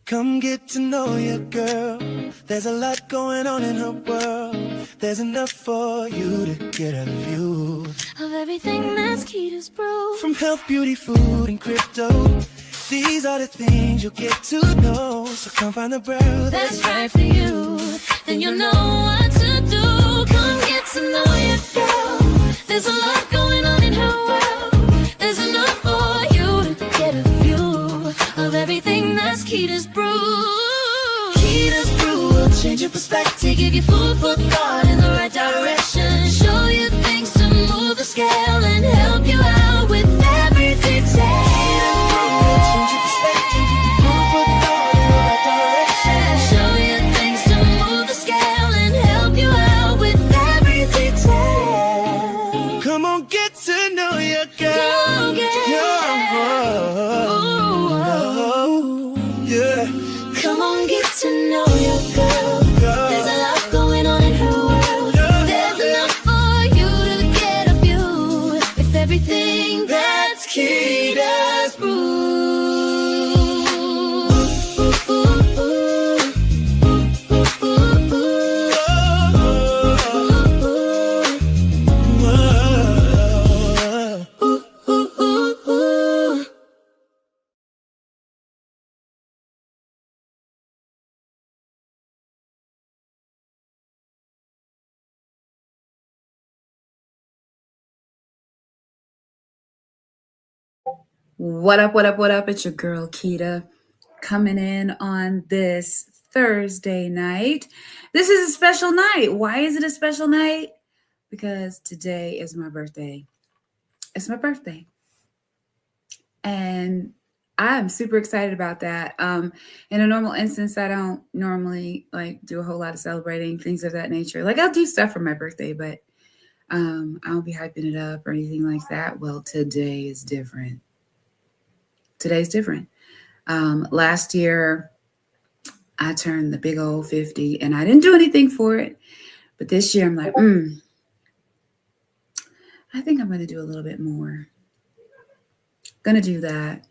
Come get to know your girl. There's a lot going on in her world. There's enough for you to get a view of everything that's Keda's Brew. From health, beauty, food, and crypto, these are the things you'll get to know. So come find the brew that's right for you. Then you'll know what to do. Come get to know your girl. There's a lot going on in her world. There's enough for you to get a view of everything that's Keda's Brew. Keda's Brew will change your perspective, give you food for thought in the right direction, show you things to move the scale and help you out with every detail. Change your perspective, give you food for thought in the right direction, show you things to move the scale and help you out with every detail. Come on, get to know your girl. Come get yeah. Come on, get to know your girl. There's a lot going on in her world. There's enough for you to get a view with everything that's Keda's Brew. What up, what up, what up? It's your girl, Keda, coming in on this Thursday night. This is a special night. Why is it a special night? Because today is my birthday. It's my birthday. And I'm super excited about that. In a normal instance, I don't normally do a whole lot of celebrating, things of that nature. I'll do stuff for my birthday, but I won't be hyping it up or anything like that. Well, today is different. Today's different. Last year, I turned the big old 50 and I didn't do anything for it. But this year I'm like, I think I'm going to do a little bit more. Going to do that.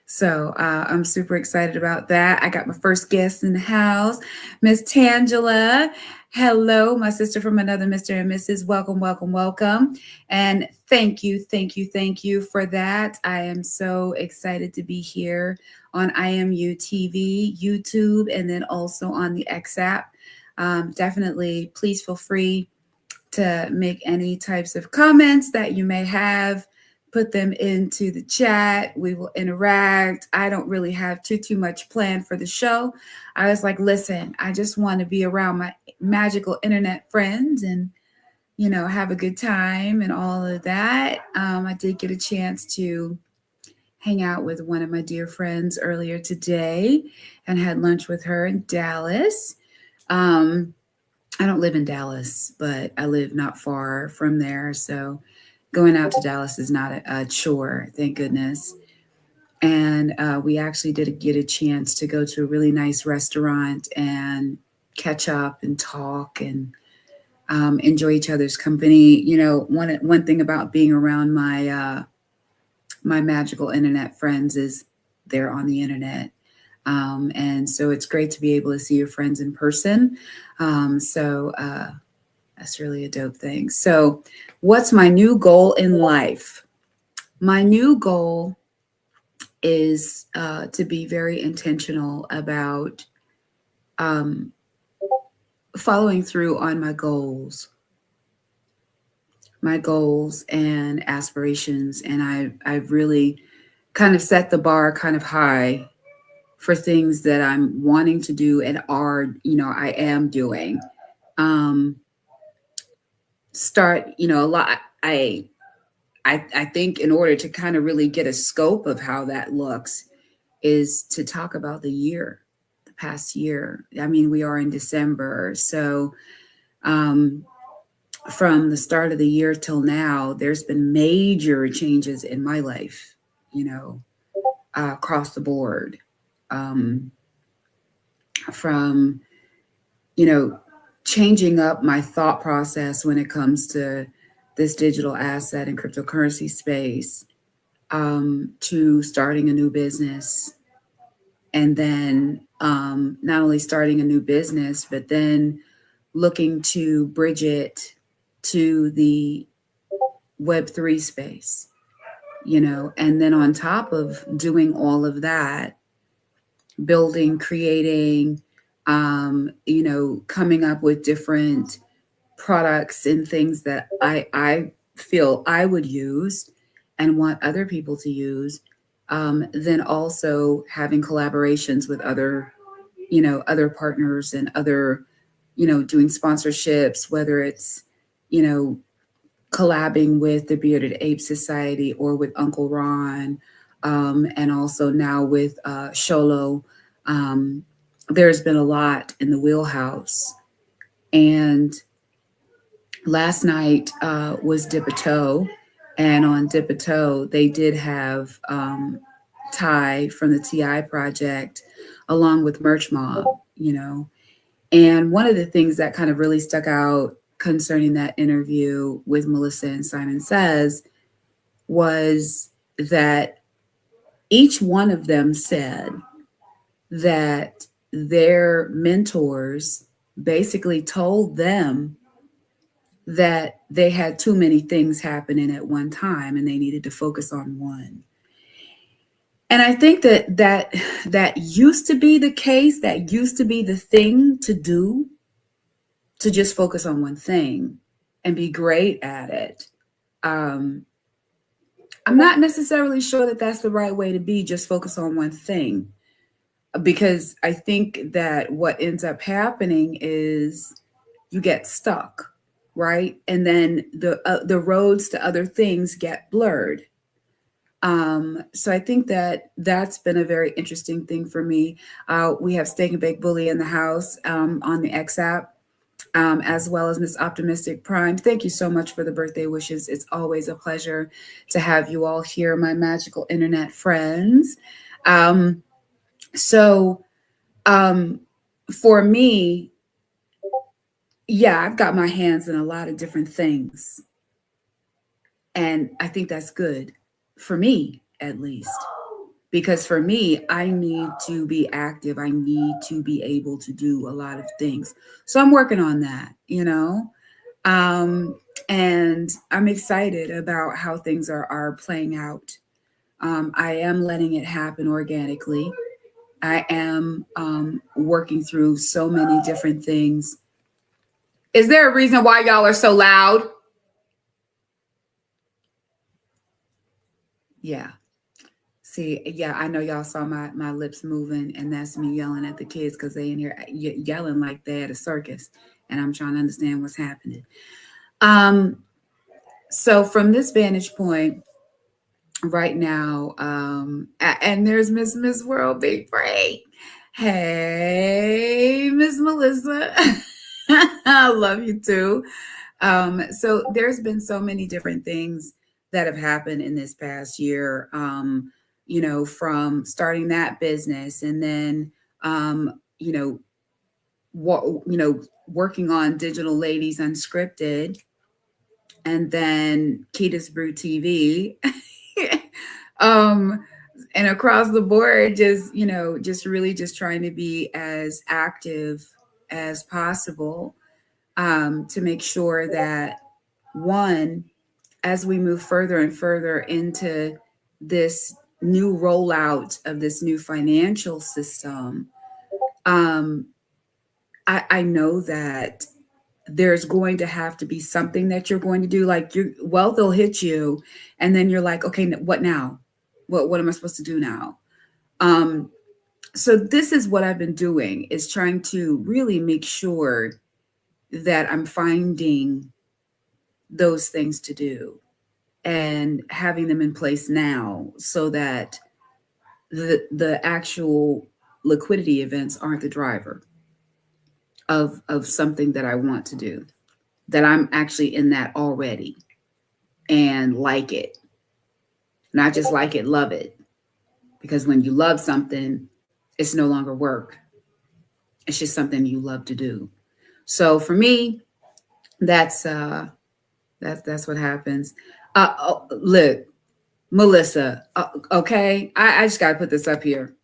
So I'm super excited about that. I got my first guest in the house, Miss Tangela. Hello, my sister from another Mr. and Mrs. Welcome, welcome, welcome. And thank you for that. I am so excited to be here on IMU TV, YouTube, and then also on the X app. Definitely, please feel free to make any types of comments that you may have. Put them into the chat. We will interact. I don't really have too much planned for the show. I was like, listen, I just want to be around my magical internet friends and, have a good time and all of that. I did get a chance to hang out with one of my dear friends earlier today and had lunch with her in Dallas. I don't live in Dallas, but I live not far from there. So going out to Dallas is not a chore, thank goodness. And we actually did get a chance to go to a really nice restaurant and catch up and talk and enjoy each other's company. One thing about being around my my magical internet friends is they're on the internet. And so it's great to be able to see your friends in person. That's really a dope thing. So what's my new goal in life? My new goal is to be very intentional about following through on my goals and aspirations. And I've really kind of set the bar kind of high for things that I'm wanting to do and I am doing. A lot. I think in order to kind of really get a scope of how that looks is to talk about the past year. I mean, we are in December. So from the start of the year till now, there's been major changes in my life, across the board. From, changing up my thought process when it comes to this digital asset and cryptocurrency space, to starting a new business and then not only starting a new business, but then looking to bridge it to the Web3 space, and then on top of doing all of that, building, creating, coming up with different products and things that I feel I would use and want other people to use. Then also having collaborations with other partners and other, doing sponsorships, whether it's, you know, collabing with the Bearded Ape Society or with Uncle Ron, and also now with Sholo. Um, there's been a lot in the wheelhouse. And last night was Dip a Toe. And on Dip a Toe, they did have Ty from the TI project along with Merch Mob. And one of the things that kind of really stuck out concerning that interview with Melissa and Simon Says was that each one of them said that their mentors basically told them that they had too many things happening at one time and they needed to focus on one. And I think that used to be the case, that used to be the thing to do, to just focus on one thing and be great at it. I'm not necessarily sure that that's the right way to be, just focus on one thing, because I think that what ends up happening is you get stuck, right? And then the roads to other things get blurred. So I think that that's been a very interesting thing for me. We have Steak and Bake Bully in the house on the X app, as well as Miss Optimistic Prime. Thank you so much for the birthday wishes. It's always a pleasure to have you all here, my magical internet friends. So for me, yeah, I've got my hands in a lot of different things. And I think that's good for me, at least. Because for me, I need to be active. I need to be able to do a lot of things. So I'm working on that, and I'm excited about how things are playing out. I am letting it happen organically. I am working through so many different things. Is there a reason why y'all are so loud? Yeah. See, yeah, I know y'all saw my lips moving, and that's me yelling at the kids because they in here yelling like they're at a circus, and I'm trying to understand what's happening. So from this vantage point, right now, and there's Miss World Big Break. Hey, Miss Melissa, I love you too. So there's been so many different things that have happened in this past year. From starting that business and then, working on Digital Ladies Unscripted, and then Keda's Brew TV, and across the board, just really just trying to be as active as possible, to make sure that, one, as we move further and further into this new rollout of this new financial system, I know that there's going to have to be something that you're going to do. Like, your wealth will hit you, and then you're like, okay, what now? What am I supposed to do now? So this is what I've been doing, is trying to really make sure that I'm finding those things to do and having them in place now, so that the actual liquidity events aren't the driver of something that I want to do, that I'm actually in that already and like it. Not just like it, love it. Because when you love something, it's no longer work. It's just something you love to do. So for me, that's what happens. Look, Melissa, okay, I just got to put this up here.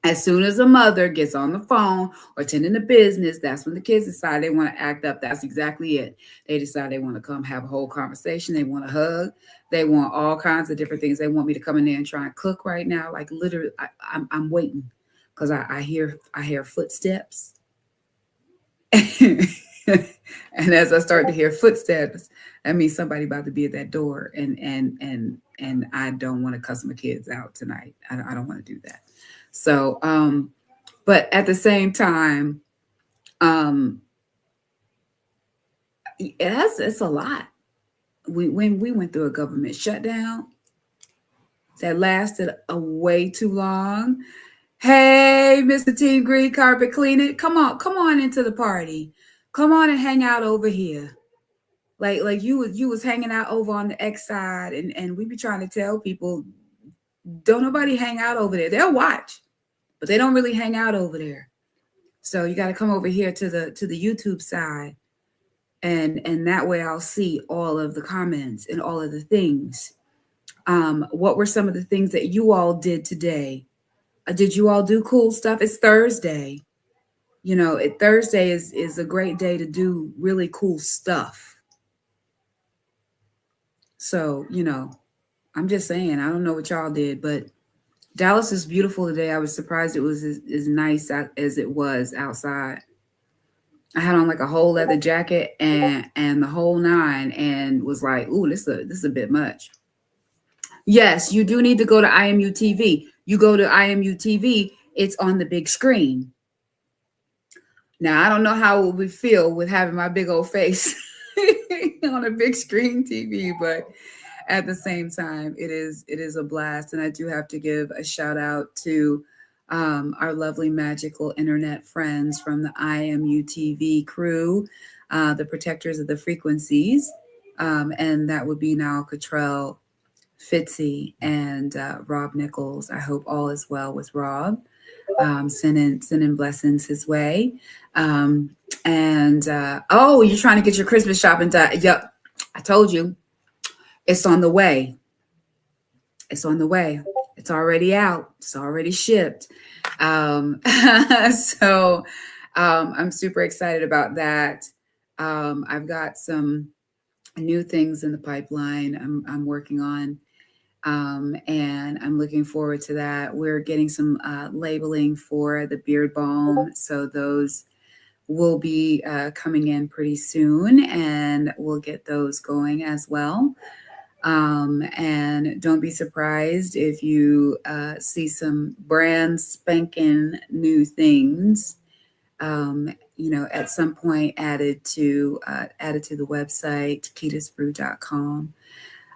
As soon as a mother gets on the phone or attending a business, that's when the kids decide they want to act up. That's exactly it. They decide they want to come have a whole conversation. They want to hug. They want all kinds of different things. They want me to come in there and try and cook right now. Like literally, I'm waiting because I hear footsteps, and as I start to hear footsteps, that means somebody about to be at that door, and I don't want to cuss my kids out tonight. I don't want to do that. So, but at the same time, um, it's a lot. When we went through a government shutdown that lasted a way too long. Hey, Mr. Team Green Carpet Cleaning, come on into the party. Come on and hang out over here. Like you was hanging out over on the X side, and we be trying to tell people, don't nobody hang out over there. They'll watch, but they don't really hang out over there. So you got to come over here to the YouTube side, and that way I'll see all of the comments and all of the things. What were some of the things that you all did today? Did you all do cool stuff? It's Thursday. Thursday is a great day to do really cool stuff. So, I'm just saying, I don't know what y'all did, but Dallas is beautiful today. I was surprised it was as nice as it was outside. I had on like a whole leather jacket and the whole nine, and was like, ooh, this is a bit much. Yes, you do need to go to IMU TV. You go to IMU TV, it's on the big screen. Now, I don't know how it would feel with having my big old face on a big screen TV, but at the same time, it is a blast. And I do have to give a shout out to our lovely magical internet friends from the IMU TV crew, the protectors of the frequencies. And that would be Niall Cottrell, Fitzy, and Rob Nichols. I hope all is well with Rob. Sending blessings his way. Oh, you're trying to get your Christmas shopping done. Yep, I told you. It's on the way. It's on the way. It's already out. It's already shipped. So I'm super excited about that. I've got some new things in the pipeline I'm working on. And I'm looking forward to that. We're getting some labeling for the beard balm. So those will be coming in pretty soon, and we'll get those going as well. And don't be surprised if you see some brand spanking new things, at some point added to the website, kedasbrew.com.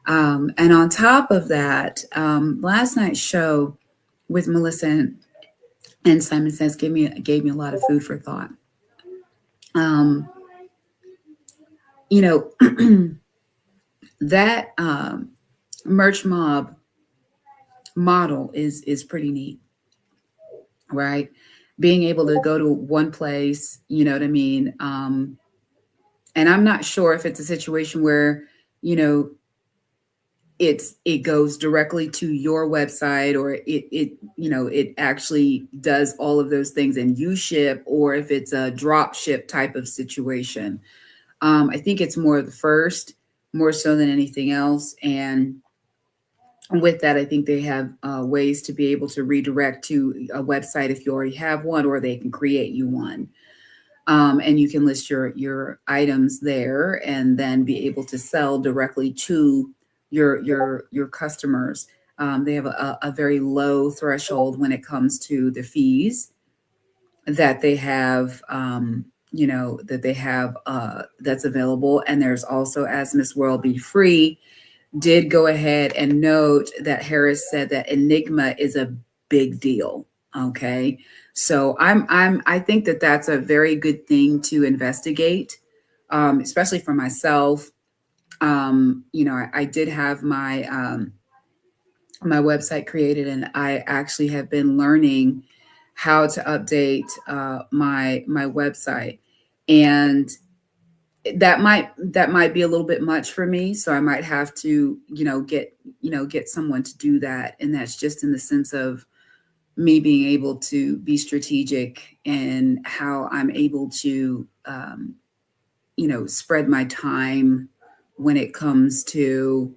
And on top of that, last night's show with Melissa and Simon Says gave me a lot of food for thought. That merch mob model is pretty neat, right? Being able to go to one place, you know what I mean? And I'm not sure if it's a situation where, it goes directly to your website, or it actually does all of those things and you ship, or if it's a drop ship type of situation. I think it's more of the first, more so than anything else. And with that, I think they have ways to be able to redirect to a website if you already have one, or they can create you one. And you can list your items there and then be able to sell directly to your customers. They have a very low threshold when it comes to the fees that they have, that's available. And there's also, as Miss World Be Free did go ahead and note that Harris said that Enigma is a big deal. Okay. So I think that that's a very good thing to investigate, especially for myself. I did have my my website created, and I actually have been learning how to update my website, and that might be a little bit much for me. So I might have to get someone to do that, and that's just in the sense of me being able to be strategic in how I'm able to, spread my time when it comes to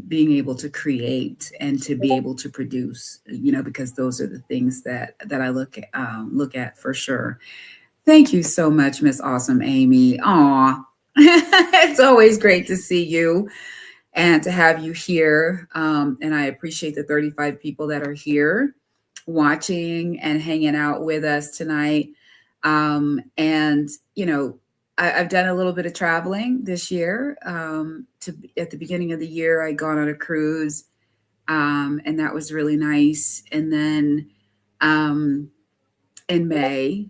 being able to create and to be able to produce, because those are the things that I look at for sure. Thank you so much, Miss Awesome Amy. Aw, it's always great to see you and to have you here. And I appreciate the 35 people that are here watching and hanging out with us tonight. And, I've done a little bit of traveling this year. At the beginning of the year, I gone on a cruise, and that was really nice. And then in May,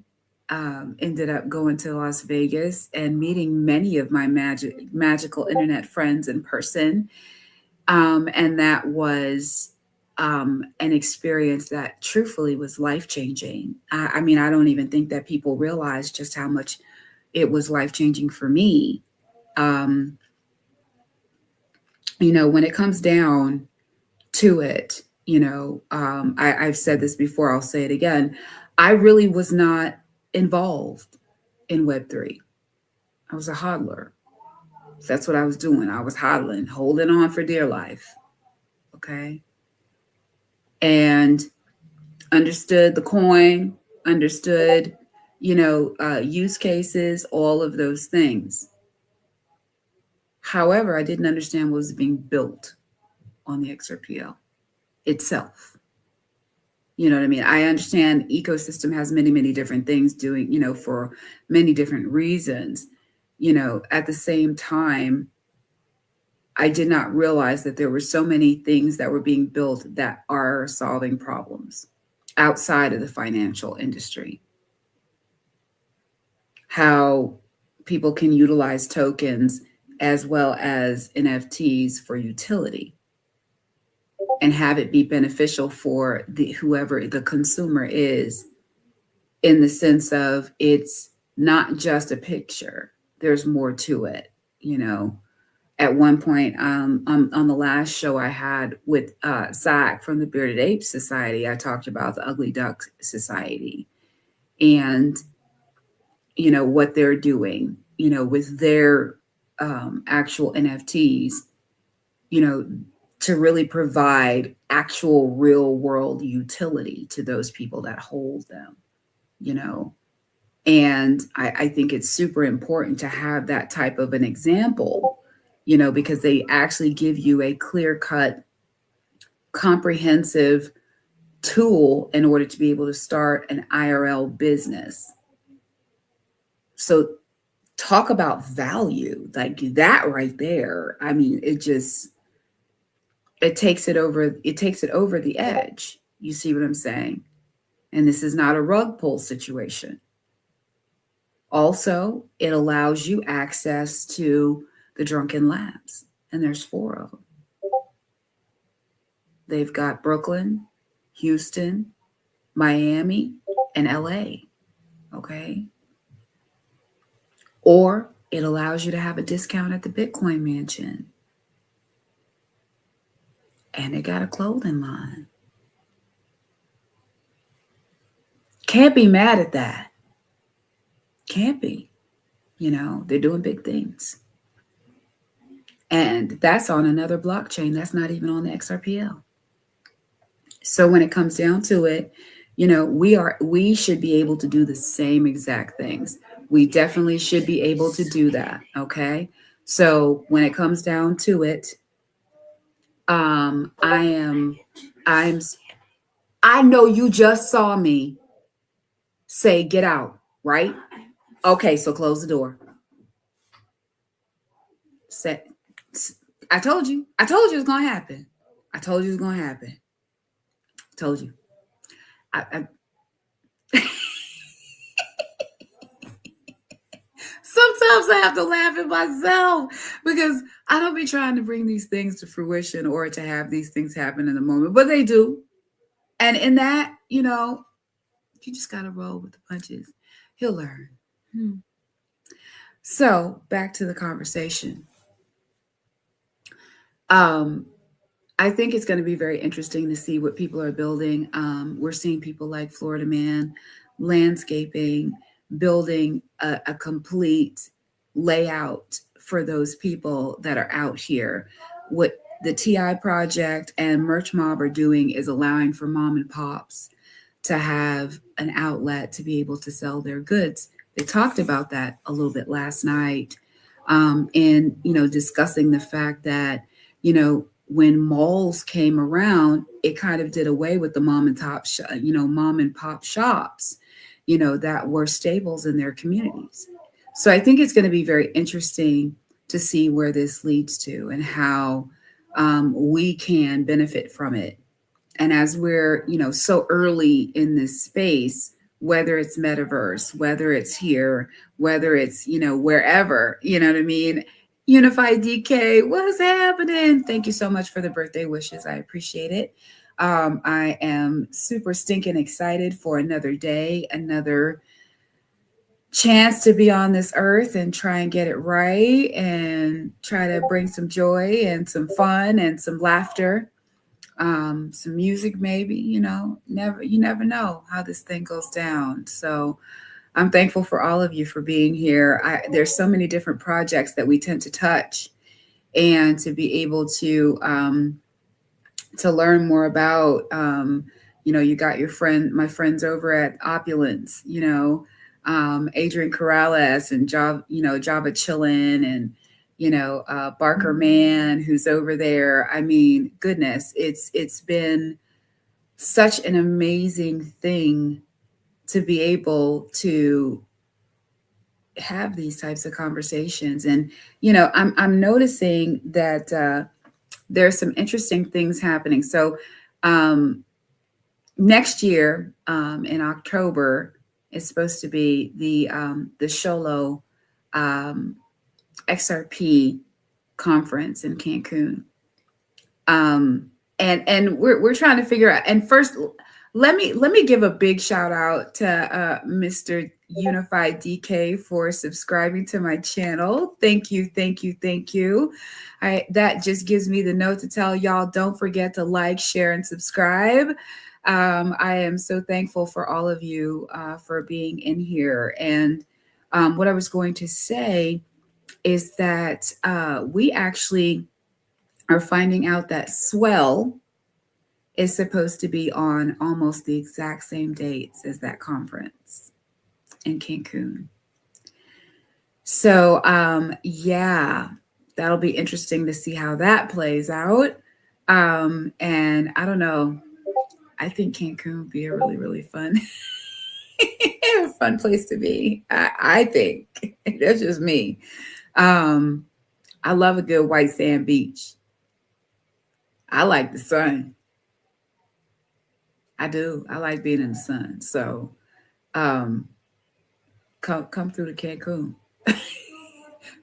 ended up going to Las Vegas and meeting many of my magical internet friends in person. And that was an experience that truthfully was life changing. I mean, I don't even think that people realize just how much it was life changing for me. Um, when it comes down to it, I've said this before, I'll say it again. I really was not involved in Web3. I was a hodler. That's what I was doing. I was hodling, holding on for dear life. Okay. And understood the coin, understood, use cases, all of those things. However, I didn't understand what was being built on the XRPL itself. You know what I mean? I understand ecosystem has many, many different things doing, for many different reasons. At the same time, I did not realize that there were so many things that were being built that are solving problems outside of the financial industry. How people can utilize tokens as well as NFTs for utility and have it be beneficial for whoever the consumer is, in the sense of it's not just a picture. There's more to it, At one point, on the last show I had with Zach from the Bearded Ape Society, I talked about the Ugly Duck Society and, what they're doing, with their actual NFTs, to really provide actual real world utility to those people that hold them, And I think it's super important to have that type of an example, because they actually give you a clear-cut, comprehensive tool in order to be able to start an IRL business. So talk about value, like that right there. I mean, it takes it over the edge. You see what I'm saying? And this is not a rug pull situation. Also, it allows you access to the Drunken Labs, and there's 4 of them. They've got Brooklyn, Houston, Miami, and LA. Okay. Or it allows you to have a discount at the Bitcoin Mansion. And they got a clothing line. Can't be mad at that. Can't be. They're doing big things. And that's on another blockchain. That's not even on the XRPL. So when it comes down to it, we should be able to do the same exact things. We definitely should be able to do that. Okay. So when it comes down to it, I know you just saw me say, get out, right? Okay. So close the door. I told you it was going to happen. I told you it was going to happen. I told you. Sometimes I have to laugh at myself because I don't be trying to bring these things to fruition or to have these things happen in the moment, but they do. And in that, you just got to roll with the punches. He'll learn. So back to the conversation. I think it's going to be very interesting to see what people are building. We're seeing people like Florida Man landscaping, building a complete layout for those people that are out here. What the TI project and Merch Mob are doing is allowing for mom and pops to have an outlet to be able to sell their goods. They talked about that a little bit last night, and discussing the fact that when malls came around, it kind of did away with the mom and pop shops, that were staples in their communities. So I think it's going to be very interesting to see where this leads to and how we can benefit from it. And as we're so early in this space, whether it's metaverse, whether it's here, whether it's wherever, you know what I mean. Unified DK, what's happening? Thank you so much for the birthday wishes. I appreciate it. I am super stinking excited for another day, another chance to be on this earth and try and get it right and try to bring some joy and some fun and some laughter, some music, maybe. You never know how this thing goes down. So I'm thankful for all of you for being here. There's so many different projects that we tend to touch, and to be able to learn more about. You got my friends over at Opulence. Adrian Corrales and Java Chillin, and Barker Man, who's over there. I mean, goodness, it's been such an amazing thing to be able to have these types of conversations. And I'm noticing that there's some interesting things happening. So next year, in October, is supposed to be the Sholo XRP conference in Cancun. And we're trying to figure out. And first, let me give a big shout out to Mr. Unified DK for subscribing to my channel. Thank you, thank you, thank you. That just gives me the note to tell y'all, don't forget to like, share, and subscribe. I am so thankful for all of you for being in here. And what I was going to say is that we actually are finding out that Swell is supposed to be on almost the exact same dates as that conference in Cancun. So yeah, that'll be interesting to see how that plays out. And I don't know, I think Cancun would be a really, really fun fun place to be. I think that's just me. I love a good white sand beach. I like the sun. I do. I like being in the sun. So come through to Cancun.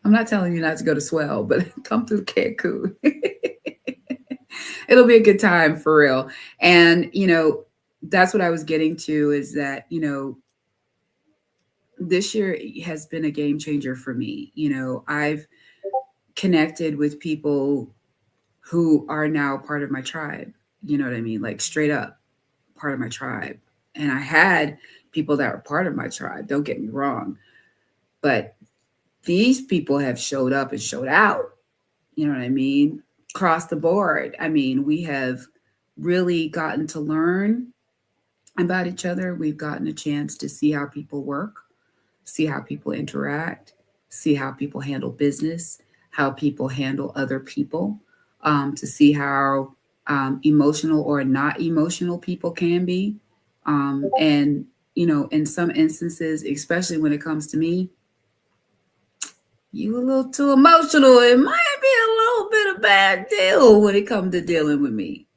I'm not telling you not to go to Swell, but come through Cancun. It'll be a good time for real. And that's what I was getting to, is that this year has been a game changer for me. I've connected with people who are now part of my tribe. You know what I mean? Like straight up part of my tribe. And I had people that were part of my tribe, don't get me wrong. But these people have showed up and showed out. You know what I mean? Across the board. I mean, we have really gotten to learn about each other. We've gotten a chance to see how people work, see how people interact, see how people handle business, how people handle other people, to see how emotional or not emotional people can be. And, in some instances, especially when it comes to me, you a little too emotional. It might be a little bit of bad deal when it comes to dealing with me.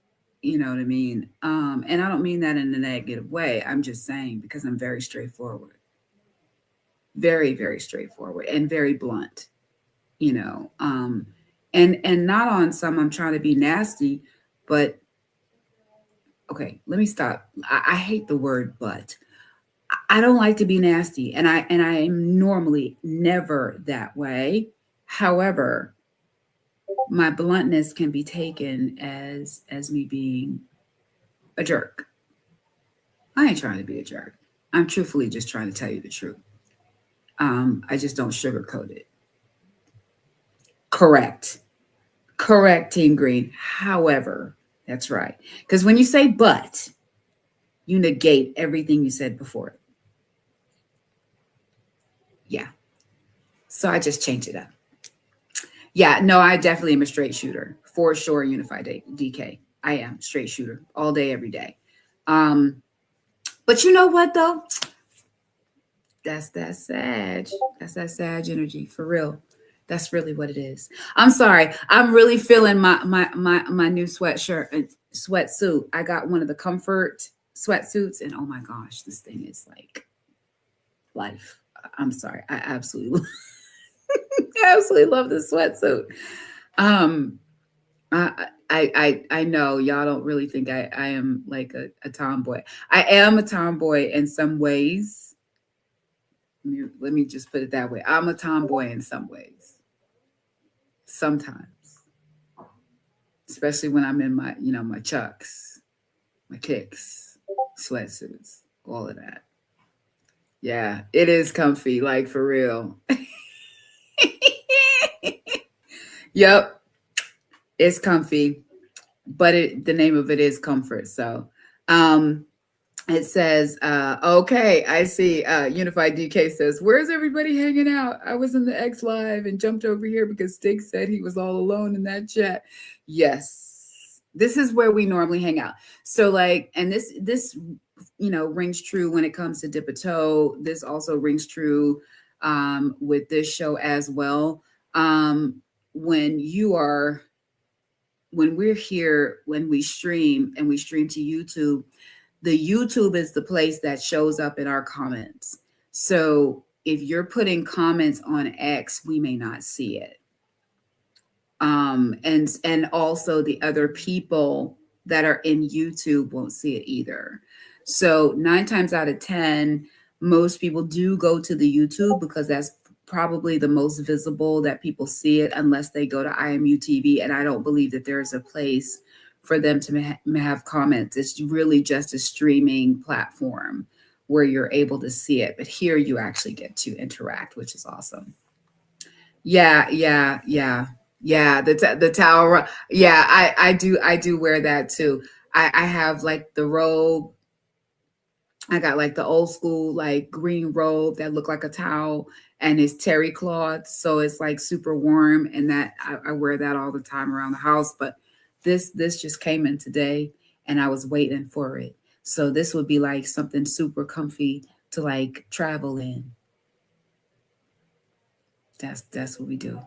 You know what I mean? And I don't mean that in a negative way. I'm just saying, because I'm very straightforward, very, very straightforward, and very blunt, and not on some, I'm trying to be nasty, but okay, let me stop. I hate the word, but I don't like to be nasty, and I am normally never that way. However, my bluntness can be taken as me being a jerk. I ain't trying to be a jerk. I'm truthfully just trying to tell you the truth. I just don't sugarcoat it. Correct. Correct, Team Green. However, that's right. Because when you say but, you negate everything you said before it. Yeah. So I just change it up. Yeah, no, I definitely am a straight shooter. For sure, Unified DK. I am straight shooter all day, every day. But you know what though? That's that Sag. That's that Sag energy for real. That's really what it is. I'm sorry. I'm really feeling my new sweatshirt and sweatsuit. I got one of the comfort sweatsuits, and oh my gosh, this thing is like life. I'm sorry. I absolutely absolutely love this sweatsuit. Um I know y'all don't really think I am like a tomboy. I am a tomboy in some ways. Let me just put it that way. I'm a tomboy in some ways. Sometimes, especially when I'm in my, my chucks, my kicks, sweatsuits, all of that. Yeah, it is comfy, like for real. Yep, it's comfy, but the name of it is comfort. So, um, it says, okay, I see. Unified DK says, where's everybody hanging out? I was in the X Live and jumped over here because Stig said he was all alone in that chat. Yes, this is where we normally hang out. So, like, and this rings true when it comes to Dip a Toe. This also rings true with this show as well. When you are, when we're here, when we stream and we stream to YouTube, the YouTube is the place that shows up in our comments. So if you're putting comments on X, we may not see it. And also the other people that are in YouTube won't see it either. So 9 times out of 10, most people do go to the YouTube because that's probably the most visible that people see it, unless they go to IMU TV. And I don't believe that there's a place for them to have comments. It's really just a streaming platform where you're able to see it. But here you actually get to interact, which is awesome. Yeah. The towel. Yeah, I do wear that too. I have like the robe. I got like the old school like green robe that look like a towel, and it's terry cloth, so it's like super warm, and that I wear that all the time around the house. But this just came in today, and I was waiting for it. So this would be like something super comfy to like travel in. That's what we do.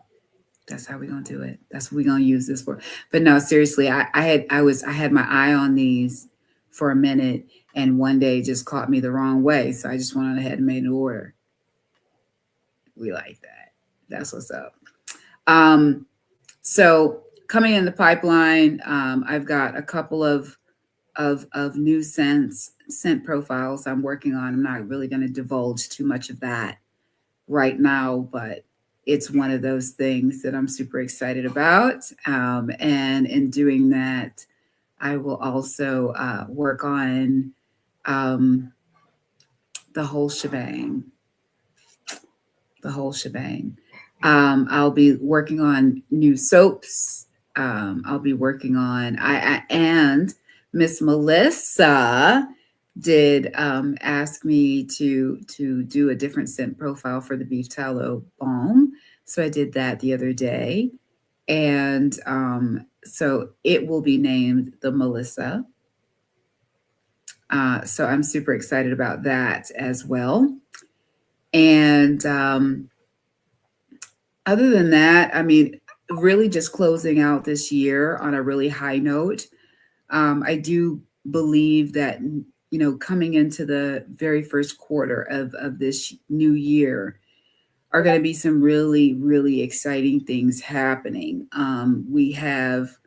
That's how we're gonna do it. That's what we're gonna use this for. But no, seriously, I had my eye on these for a minute, and one day just caught me the wrong way. So I just went on ahead and made an order. We like that. That's what's up. So coming in the pipeline, I've got a couple of new scent profiles I'm working on. I'm not really going to divulge too much of that right now, but it's one of those things that I'm super excited about. And in doing that, I will also work on the whole shebang. The whole shebang. I'll be working on new soaps. I'll be working on and Miss Melissa did ask me to do a different scent profile for the beef tallow balm. So I did that the other day. And so it will be named the Melissa. So I'm super excited about that as well. And other than that, I mean, really just closing out this year on a really high note. I do believe that, coming into the very first quarter of this new year are going to be some really, really exciting things happening. We have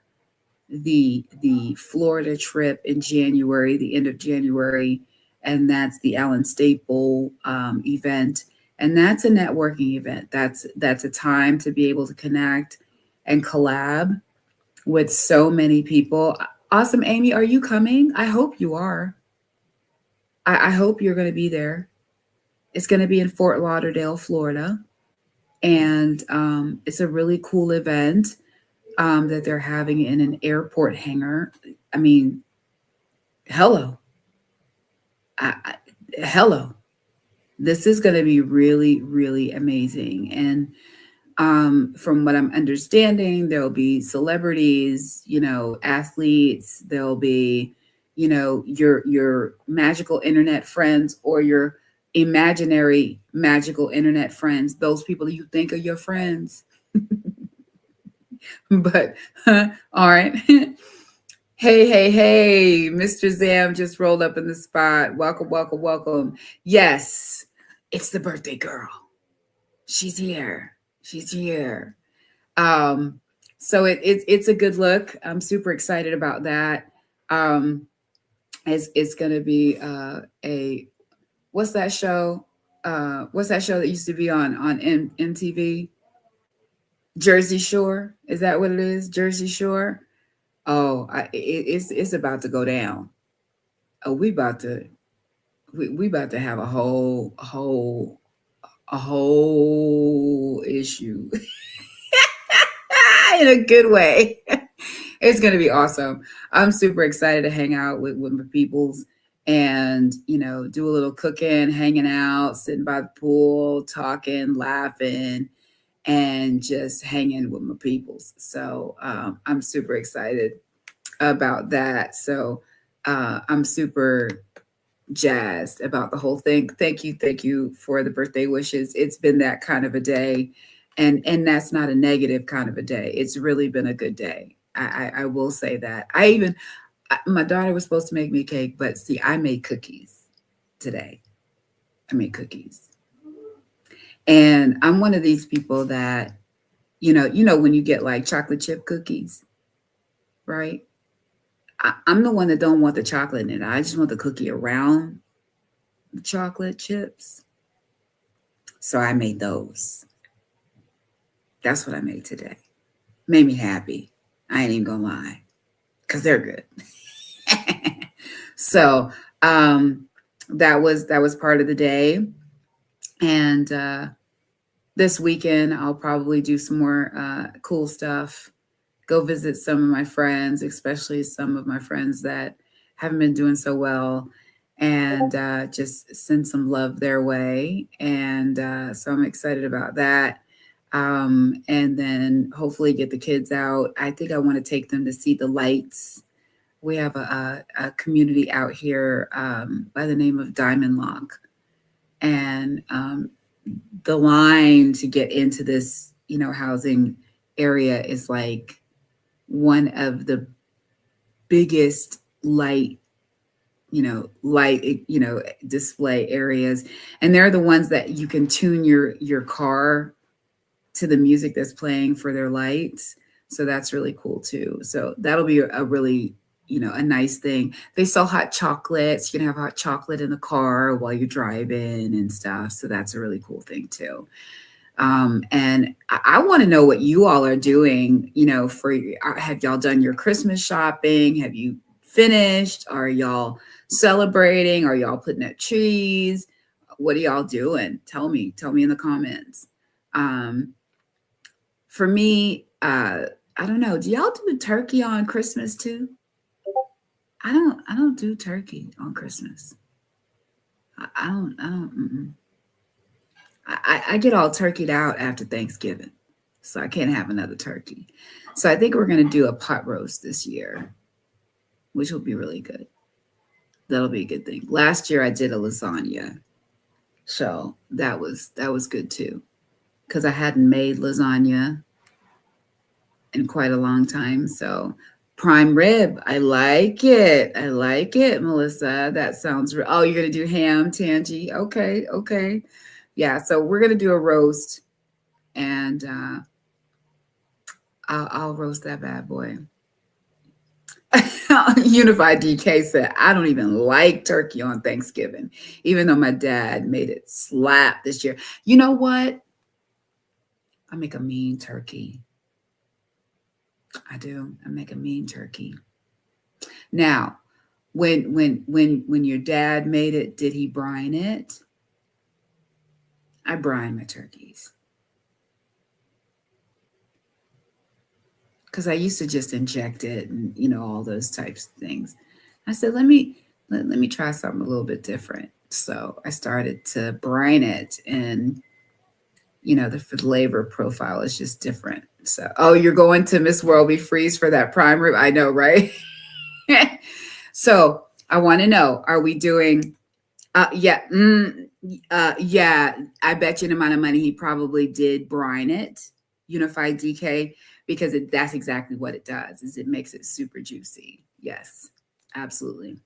the Florida trip in January, the end of January, and that's the Allen Staple event. And that's a networking event. That's a time to be able to connect and collab with so many people. Awesome, Amy, are you coming? I hope you are. I hope you're going to be there. It's going to be in Fort Lauderdale, Florida, and it's a really cool event that they're having in an airport hangar. I mean, hello, hello. This is going to be really, really amazing, and from what I'm understanding, there'll be celebrities, athletes. There'll be, your magical internet friends or your imaginary magical internet friends. Those people you think are your friends, but all right. Hey, hey, hey, Mr. Zam just rolled up in the spot. Welcome, welcome, welcome. Yes, it's the birthday girl. She's here. She's here. Um, so it's a good look. I'm super excited about that. Um, it's gonna be a what's that show? What's that show that used to be on MTV? Jersey Shore. Is that what it is? Jersey Shore. Oh, it's about to go down. Oh, we about to have a whole issue in a good way. It's going to be awesome. I'm super excited to hang out with my peoples and, do a little cooking, hanging out, sitting by the pool, talking, laughing, and just hanging with my peoples. So I'm super excited about that. So I'm super jazzed about the whole thing. Thank you for the birthday wishes. It's been that kind of a day, and that's not a negative kind of a day. It's really been a good day. I will say that. My daughter was supposed to make me a cake, but see, I made cookies today. I made cookies, and I'm one of these people that when you get like chocolate chip cookies, right? I'm the one that don't want the chocolate in it. I just want the cookie around the chocolate chips. So I made those. That's what I made today. Made me happy. I ain't even gonna lie, because they're good. So that was part of the day. And this weekend I'll probably do some more cool stuff. Go visit some of my friends, especially some of my friends that haven't been doing so well, and just send some love their way. And so I'm excited about that. And then hopefully get the kids out. I think I want to take them to see the lights. We have a community out here by the name of Diamond Lock. And the line to get into this, housing area is like one of the biggest display areas. And they're the ones that you can tune your car to the music that's playing for their lights. So that's really cool too. So that'll be a really, a nice thing. They sell hot chocolates. You can have hot chocolate in the car while you're driving and stuff. So that's a really cool thing too. And I want to know what you all are doing, have y'all done your Christmas shopping? Have you finished? Are y'all celebrating? Are y'all putting up trees? What are y'all doing? Tell me in the comments. For me, I don't know. Do y'all do turkey on Christmas too? I don't do turkey on Christmas. I don't. I get all turkeyed out after Thanksgiving, so I can't have another turkey. So I think we're gonna do a pot roast this year, which will be really good. That'll be a good thing. Last year I did a lasagna, so that was good too, because I hadn't made lasagna in quite a long time. So prime rib, I like it. I like it, Melissa. That sounds. Oh, you're gonna do ham, Tangy? Okay, okay. Yeah, so we're gonna do a roast, and I'll roast that bad boy. Unified DK said, I don't even like turkey on Thanksgiving, even though my dad made it slap this year. You know what? I make a mean turkey. I do. I make a mean turkey. Now, when your dad made it, did he brine it? I brine my turkeys because I used to just inject it and all those types of things. I said, let me try something a little bit different. So I started to brine it, and the flavor profile is just different. So, oh, you're going to Miss Worldby Freeze for that prime rib? I know, right? So I want to know: are we doing? Yeah, yeah. I bet you the amount of money he probably did brine it, Unified DK, because that's exactly what it does. Is it makes it super juicy? Yes, absolutely.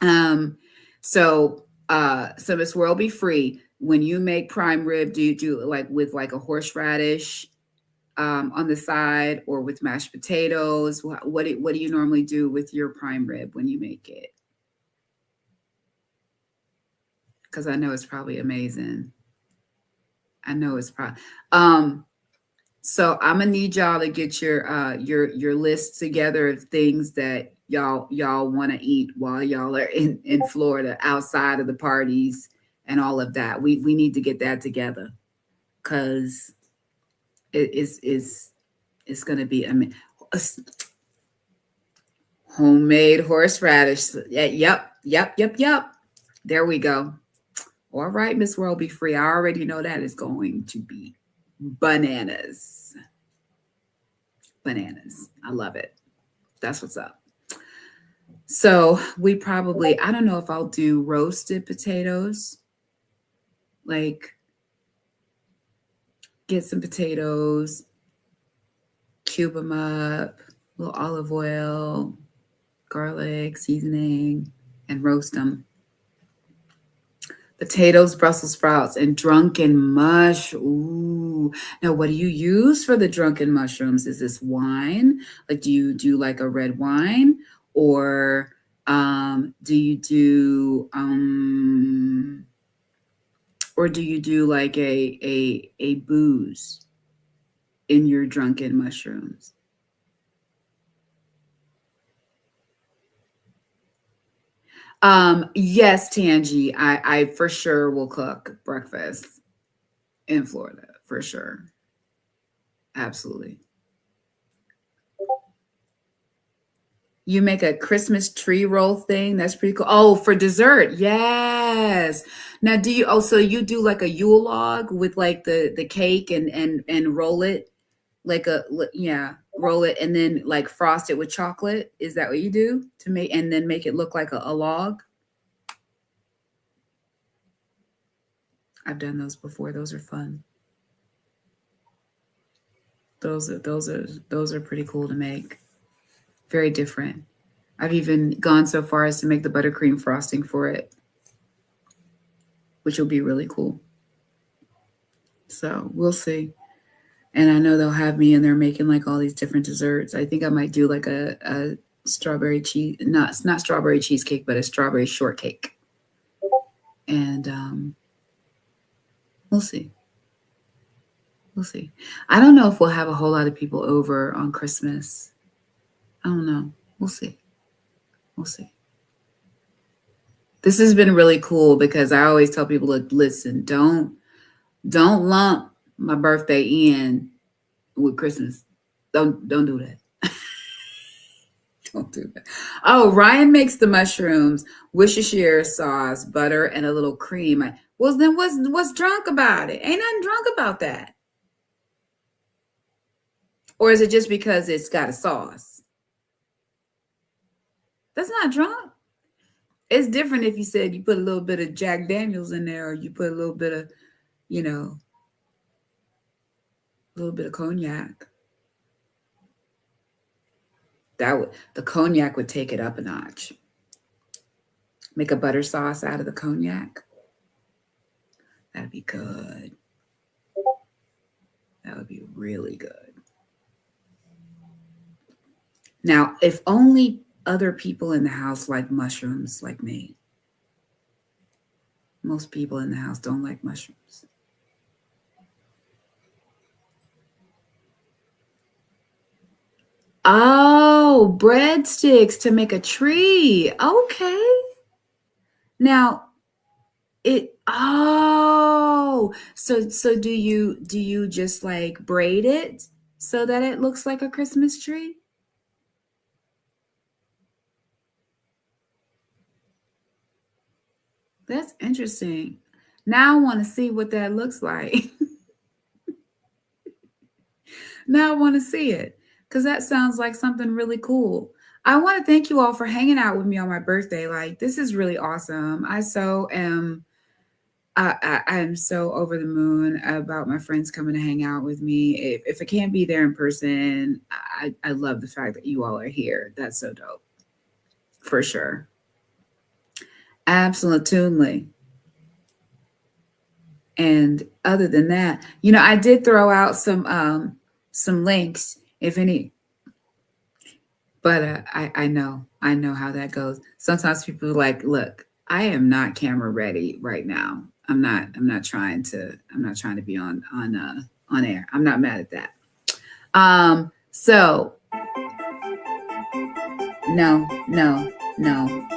Um, so Miss World Be Free. When you make prime rib, do you do it like with like a horseradish on the side, or with mashed potatoes? What do you normally do with your prime rib when you make it? Because I know it's probably amazing. I know it's probably. Um, so I'm gonna need y'all to get your list together of things that y'all want to eat while y'all are in Florida, outside of the parties and all of that. We need to get that together, because it is it's gonna be homemade horseradish. Yeah, yep. There we go. All right, Miss World Be Free. I already know that is going to be bananas. Bananas. I love it. That's what's up. So we probably, I don't know if I'll do roasted potatoes. Like, get some potatoes, cube them up, a little olive oil, garlic, seasoning, and roast them. Potatoes, Brussels sprouts, and drunken mush. Ooh. Now, what do you use for the drunken mushrooms? Is this wine? Like, do you do like a red wine? Or do you do like a booze in your drunken mushrooms? Yes, Tangi, I for sure will cook breakfast in Florida, for sure. Absolutely. You make a Christmas tree roll thing. That's pretty cool. Oh, for dessert. Yes. Now, do you also you do like a Yule log with like the cake and roll it like yeah, roll it and then like frost it with chocolate? Is that what you do to make and then make it look like a log? I've done those before. Those are fun. Those are pretty cool to make. Very different. I've even gone so far as to make the buttercream frosting for it, which will be really cool. So we'll see. And I know they'll have me in there making like all these different desserts. I think I might do like a strawberry cheese, not strawberry cheesecake, but a strawberry shortcake. And we'll see. We'll see. I don't know if we'll have a whole lot of people over on Christmas. I don't know. We'll see. We'll see. This has been really cool because I always tell people, look, listen, don't lump my birthday in with Christmas. Don't do that. Don't do that. Oh, Ryan makes the mushrooms, Worcestershire sauce, butter, and a little cream. Well, then what's drunk about it? Ain't nothing drunk about that. Or is it just because it's got a sauce? That's not drunk. It's different if you said you put a little bit of Jack Daniels in there, or you put a little bit of, a little bit of cognac. The cognac would take it up a notch. Make a butter sauce out of the cognac. That'd be good. That would be really good. Now, if only other people in the house like mushrooms like me. Most people in the house don't like mushrooms. Oh, breadsticks to make a tree. Okay. Now so do you just like braid it so that it looks like a Christmas tree? That's interesting. Now I want to see what that looks like. Now I want to see it because that sounds like something really cool. I want to thank you all for hanging out with me on my birthday. Like, this is really awesome. I so am. I am so over the moon about my friends coming to hang out with me. If I can't be there in person, I love the fact that you all are here. That's so dope, for sure. Absolutely. And other than that, I did throw out some links, if any. But I know how that goes. Sometimes people are like, look, I am not camera ready right now. I'm not trying to be on air. I'm not mad at that. So no, no, no.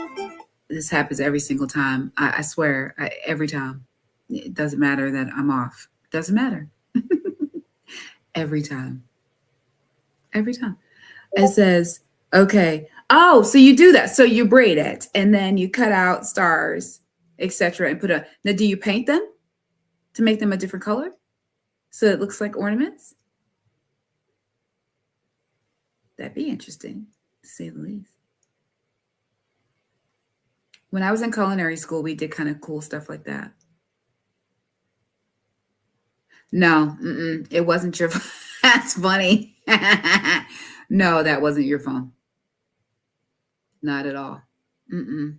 This happens every single time. I swear, every time. It doesn't matter that I'm off. Doesn't matter. Every time. Every time. It says, okay. Oh, so you do that. So you braid it and then you cut out stars, etc. and put a now do you paint them to make them a different color? So it looks like ornaments? That'd be interesting, to say the least. When I was in culinary school, we did kind of cool stuff like that. No, it wasn't your phone. That's funny. No, that wasn't your phone. Not at all. Mm-mm.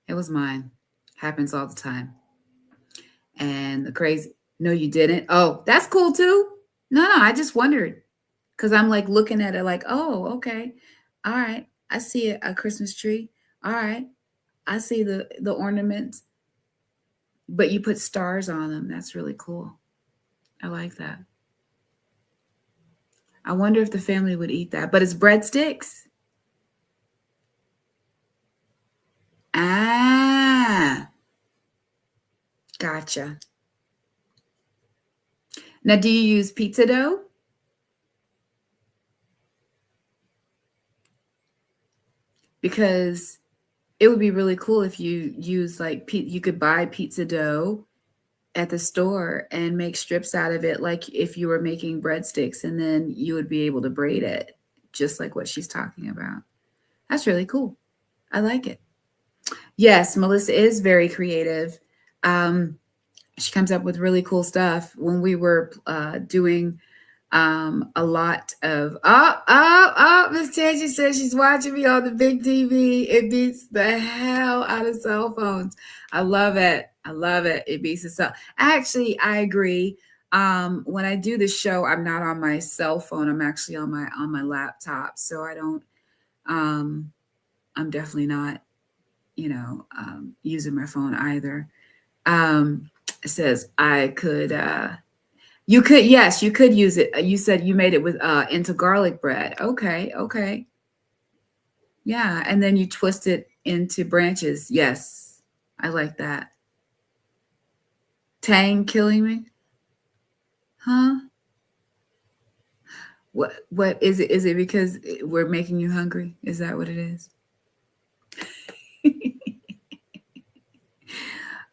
It was mine. Happens all the time. And the crazy, no, you didn't. Oh, that's cool too. No, I just wondered because I'm like looking at it like, oh, okay. All right. I see a Christmas tree. All right. I see the ornaments, but you put stars on them. That's really cool. I like that. I wonder if the family would eat that. But it's breadsticks. Ah, gotcha. Now, do you use pizza dough? Because it would be really cool if you use like you could buy pizza dough at the store and make strips out of it, like if you were making breadsticks, and then you would be able to braid it, just like what she's talking about. That's really cool. I like it. Yes, Melissa is very creative. Um, she comes up with really cool stuff. When we were doing a lot of Miss Tangy says she's watching me on the big TV. It beats the hell out of cell phones. I love it. I love it. It beats the cell. Actually, I agree. When I do the show, I'm not on my cell phone. I'm actually on my laptop. So I don't. Um, I'm definitely not, using my phone either. It says I could. You could, yes, you could use it. You said you made it with into garlic bread. Okay, okay. Yeah, and then you twist it into branches. Yes. I like that. Tang killing me? Huh? What is it? Is it because we're making you hungry? Is that what it is?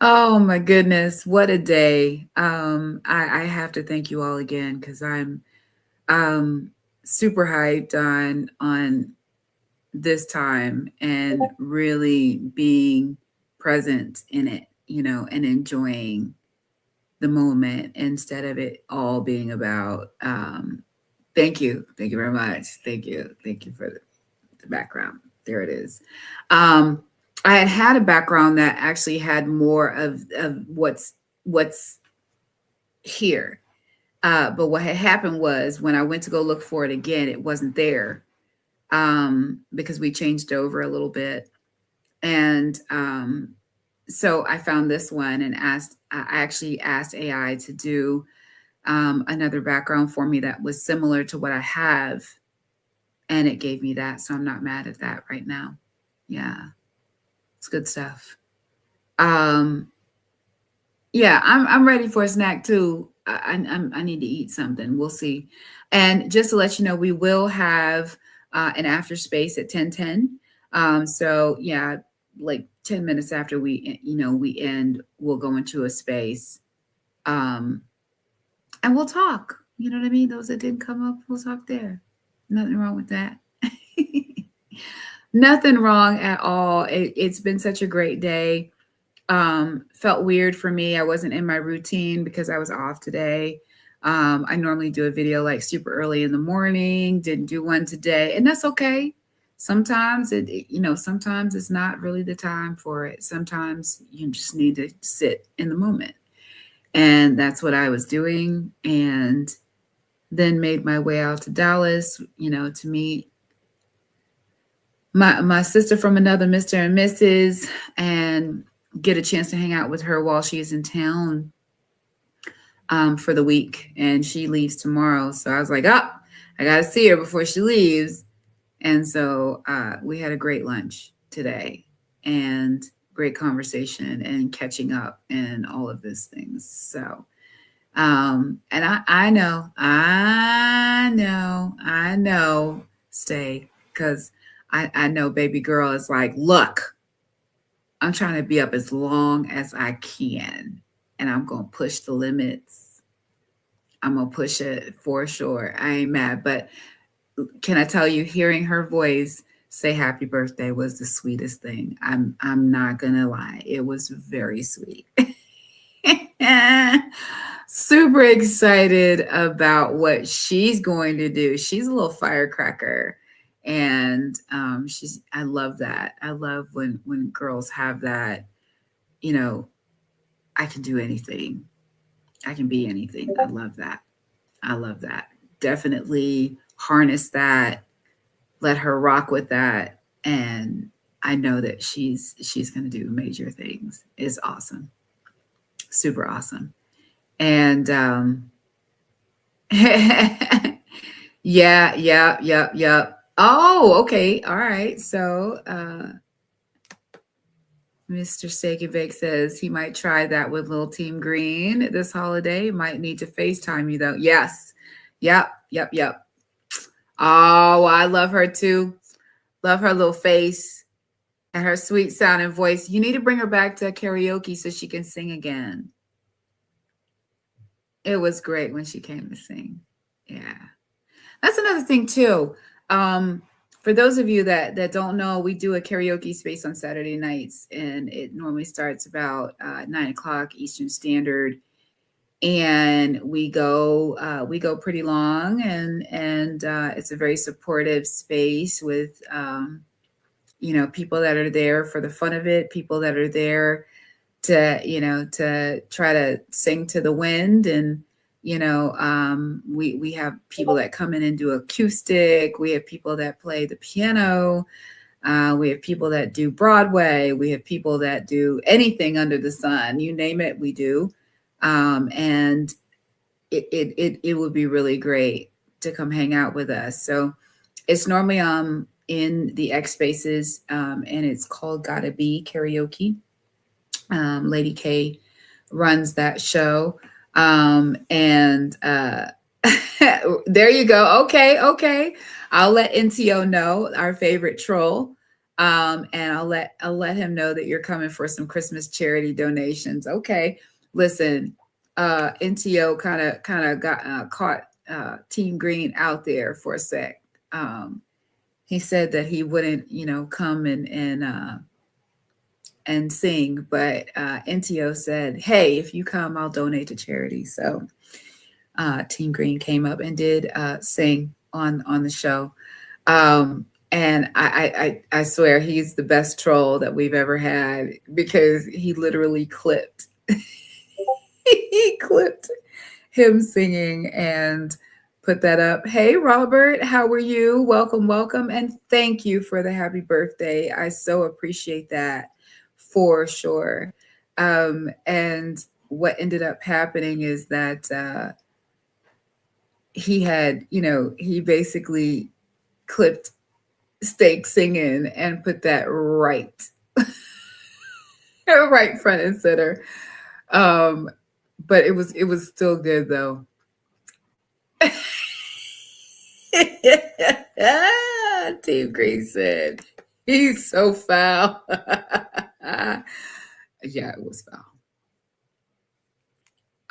Oh my goodness, what a day. I have to thank you all again because I'm super hyped on this time and really being present in it, and enjoying the moment instead of it all being about thank you. Thank you very much. Thank you. Thank you for the background. There it is. I had a background that actually had more of what's here. But what had happened was when I went to go look for it again, it wasn't there, because we changed over a little bit. And so I found this one and I actually asked AI to do another background for me that was similar to what I have. and it gave me that. So I'm not mad at that right now. Yeah, it's good stuff. Um, yeah, I'm ready for a snack too. I need to eat something. We'll see. And just to let you know, we will have an after space at 10:10. So yeah, like 10 minutes after we end, we'll go into a space, um, and we'll talk. You know what I mean? Those that didn't come up, we'll talk there. Nothing wrong with that. Nothing wrong at all. It's been such a great day. Felt weird for me. I wasn't in my routine because I was off today. I normally do a video like super early in the morning. Didn't do one today, and that's okay. Sometimes sometimes it's not really the time for it. Sometimes you just need to sit in the moment, and that's what I was doing. And then made my way out to Dallas, to meet my sister from another Mr. and Mrs. and get a chance to hang out with her while she's in town for the week. And she leaves tomorrow. So I was like, oh, I got to see her before she leaves. And so we had a great lunch today and great conversation and catching up and all of those things. So, and I know, stay, because I know baby girl is like, look, I'm trying to be up as long as I can, and I'm going to push the limits. I'm going to push it for sure. I ain't mad, but can I tell you, hearing her voice say happy birthday was the sweetest thing. I'm not going to lie. It was very sweet. Super excited about what she's going to do. She's a little firecracker. And I love that. I love when girls have that, I can do anything. I can be anything. I love that. I love that. Definitely harness that. Let her rock with that. And I know that she's going to do major things. It's awesome. Super awesome. And yeah. Oh, okay. All right. So Mr. Steak and Bake says he might try that with Little Team Green this holiday. Might need to FaceTime you though. Yes. Yep. Oh, I love her too. Love her little face and her sweet sounding voice. You need to bring her back to karaoke so she can sing again. It was great when she came to sing. Yeah. That's another thing too. For those of you that don't know, we do a karaoke space on Saturday nights, and it normally starts about 9 o'clock Eastern Standard. And we go pretty long, and it's a very supportive space with people that are there for the fun of it, people that are there to try to sing to the wind. And we have people that come in and do acoustic. We have people that play the piano. We have people that do Broadway. We have people that do anything under the sun. You name it, we do. And it would be really great to come hang out with us. So it's normally in the X Spaces, and it's called Gotta Be Karaoke. Lady K runs that show. And there you go. Okay. I'll let NTO know, our favorite troll. And I'll let him know that you're coming for some Christmas charity donations. Okay. Listen, NTO kind of got caught Team Green out there for a sec. He said that he wouldn't, come and sing, but NTO said, hey, if you come, I'll donate to charity. So Team Green came up and did sing on the show. And I swear he's the best troll that we've ever had, because he literally clipped he clipped him singing and put that up. Hey, Robert, how are you? Welcome. And thank you for the happy birthday. I so appreciate that, for sure. And what ended up happening is that he had, he basically clipped steak singing and put that right front and center. Um, but it was still good though. Team Green said he's so foul. Yeah, it was foul.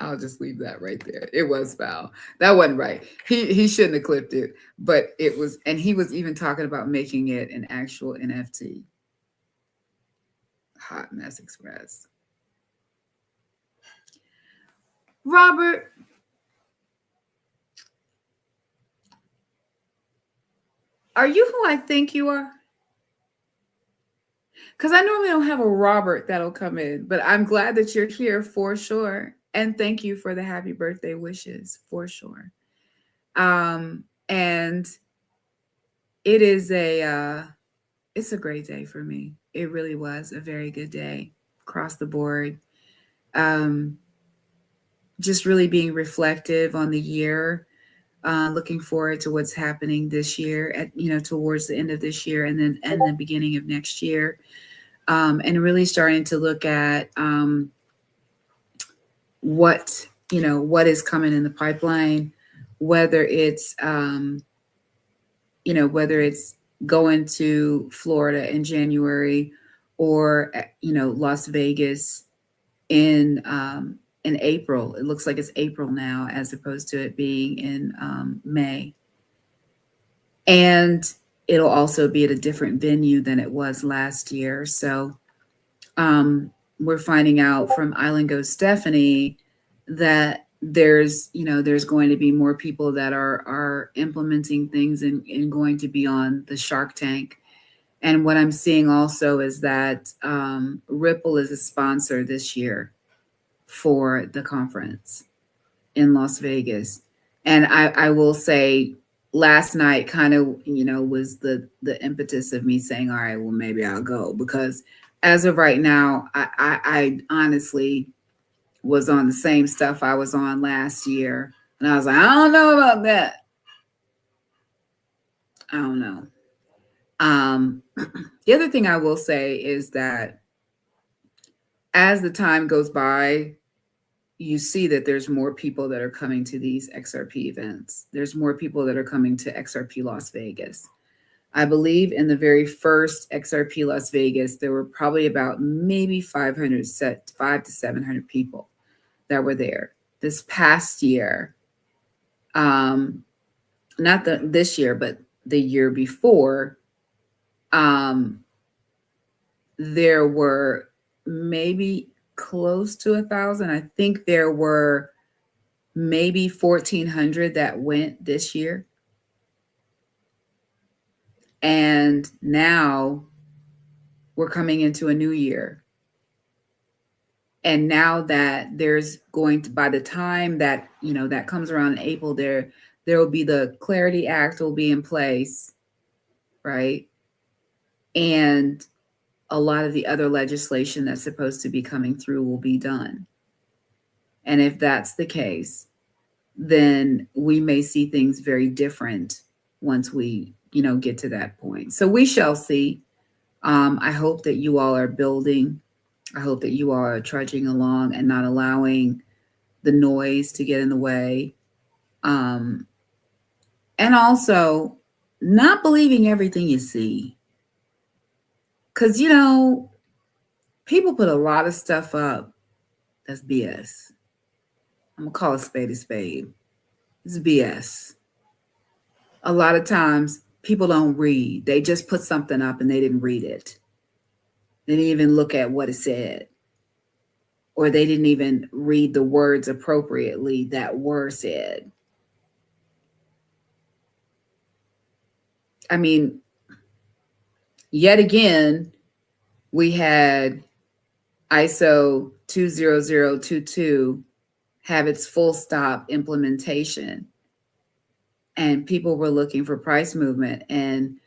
I'll just leave that right there. It was foul. That wasn't right. He shouldn't have clipped it, but it was, and he was even talking about making it an actual NFT. Hot Mess Express. Robert, are you who I think you are? Because I normally don't have a Robert that'll come in, but I'm glad that you're here for sure. And thank you for the happy birthday wishes for sure. And it is it's a great day for me. It really was a very good day across the board. Um, just really being reflective on the year, looking forward to what's happening this year towards the end of this year and the beginning of next year. And really starting to look at what is coming in the pipeline, whether it's whether it's going to Florida in January or Las Vegas in April. It looks like it's April now as opposed to it being in May. And it'll also be at a different venue than it was last year. So we're finding out from Island Ghost Stephanie that there's going to be more people that are implementing things and going to be on the Shark Tank. And what I'm seeing also is that Ripple is a sponsor this year for the conference in Las Vegas. And I will say last night kind of, was the impetus of me saying, all right, well, maybe I'll go, because as of right now, I honestly was on the same stuff I was on last year. And I was like, I don't know about that. I don't know. The other thing I will say is that as the time goes by, you see that there's more people that are coming to these XRP events. There's more people that are coming to XRP Las Vegas. I believe in the very first XRP Las Vegas, there were probably about maybe 5 to 700 people that were there. This past year, not this year, but the year before, there were maybe close to 1,000. I think there were maybe 1,400 that went this year. And now we're coming into a new year. And now that there's going to, by the time that, that comes around in April, there will be the Clarity Act will be in place, right? And a lot of the other legislation that's supposed to be coming through will be done. And if that's the case, then we may see things very different once we, get to that point. So we shall see. I hope that you all are building. I hope that you all are trudging along and not allowing the noise to get in the way. And also not believing everything you see. Because, people put a lot of stuff up that's BS. I'm going to call a spade a spade. It's BS. A lot of times people don't read. They just put something up and they didn't read it. They didn't even look at what it said. Or they didn't even read the words appropriately that were said. I mean, yet again, we had ISO 20022 have its full stop implementation. And people were looking for price movement. And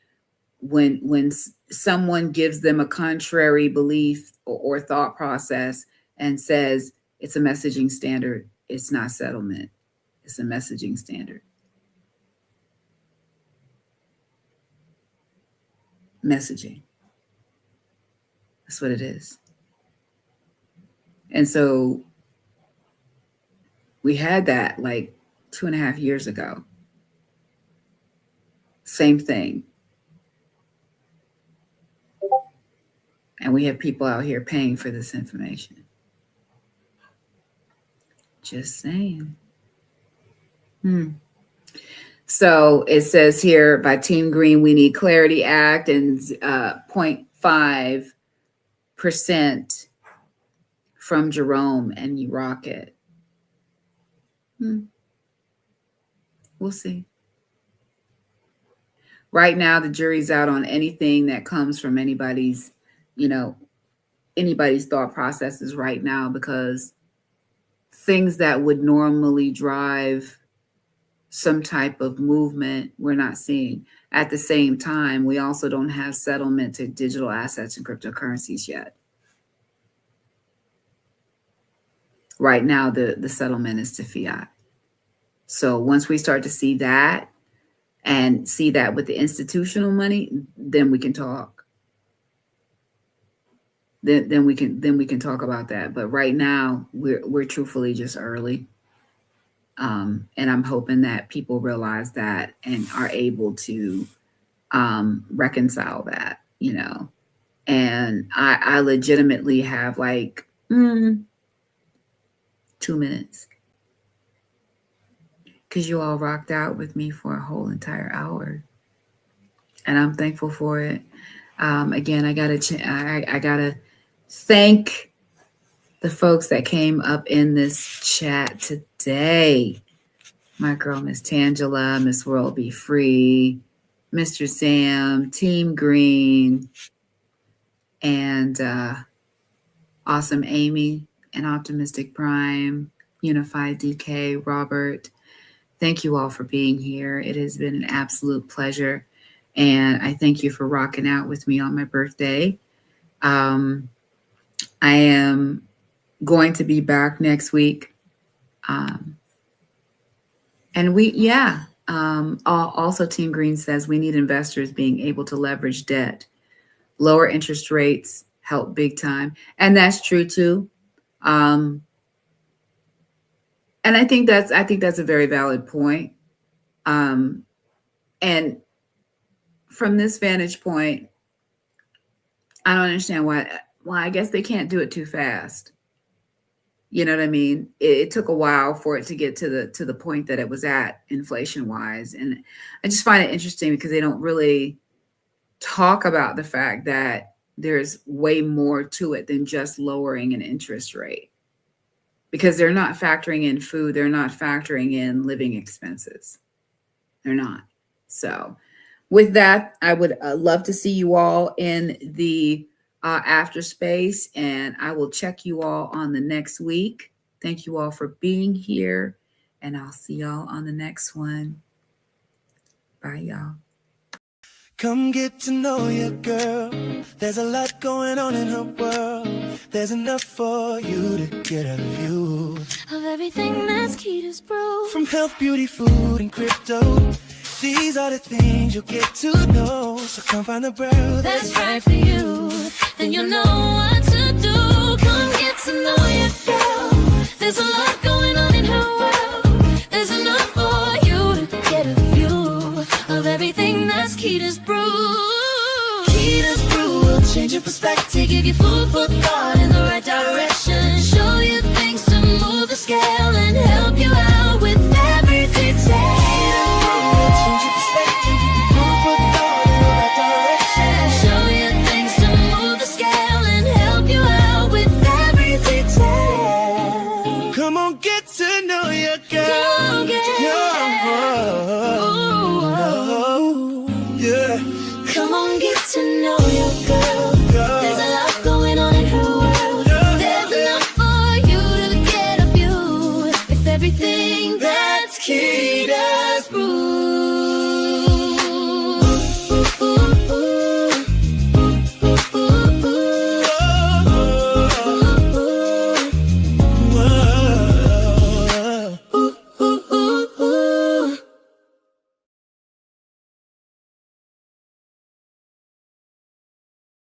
when someone gives them a contrary belief or thought process and says it's a messaging standard, it's not settlement. It's a messaging standard. messaging. That's what it is. And so we had that like 2.5 years ago. Same thing. And we have people out here paying for this information. Just saying. So it says here by Team Green, we need Clarity Act and 0.5% from Jerome, and you rock it. We'll see. Right now, the jury's out on anything that comes from anybody's thought processes right now, because things that would normally drive some type of movement we're not seeing. At the same time, we also don't have settlement to digital assets and cryptocurrencies yet. Right now, the settlement is to fiat. So once we start to see that and see that with the institutional money, then we can talk. Then we can talk about that. But right now, we're truthfully just early. And I'm hoping that people realize that and are able to reconcile that, And I legitimately have like 2 minutes, because you all rocked out with me for a whole entire hour, and I'm thankful for it. Again, I gotta thank the folks that came up in this chat today. My girl, Miss Tangela, Miss World Be Free, Mr. Sam, Team Green, and Awesome Amy, and Optimistic Prime, Unified DK, Robert. Thank you all for being here. It has been an absolute pleasure. And I thank you for rocking out with me on my birthday. I am going to be back next week. Also Team Green says we need investors being able to leverage debt. Lower interest rates help big time. And that's true too. And I think that's a very valid point. And from this vantage point, I don't understand why I guess they can't do it too fast. You know what I mean? It took a while for it to get to the point that it was at inflation wise. And I just find it interesting because they don't really talk about the fact that there's way more to it than just lowering an interest rate, because they're not factoring in food. They're not factoring in living expenses. They're not. So with that, I would love to see you all in the after space, and I will check you all on the next week. Thank you all for being here, and I'll see y'all on the next one. Bye, y'all. Come get to know your girl. There's a lot going on in her world. There's enough for you to get a view Of everything that's Keda's Brew. from health, beauty, food, and crypto. These are the things you'll get to know. So come find the brew That's right for you. Then you'll know what to do. Come get to know your girl. There's a lot going on in her world. There's enough for you to get a view of everything that's Keda's Brew. Keda's Brew will change your perspective. To give you food for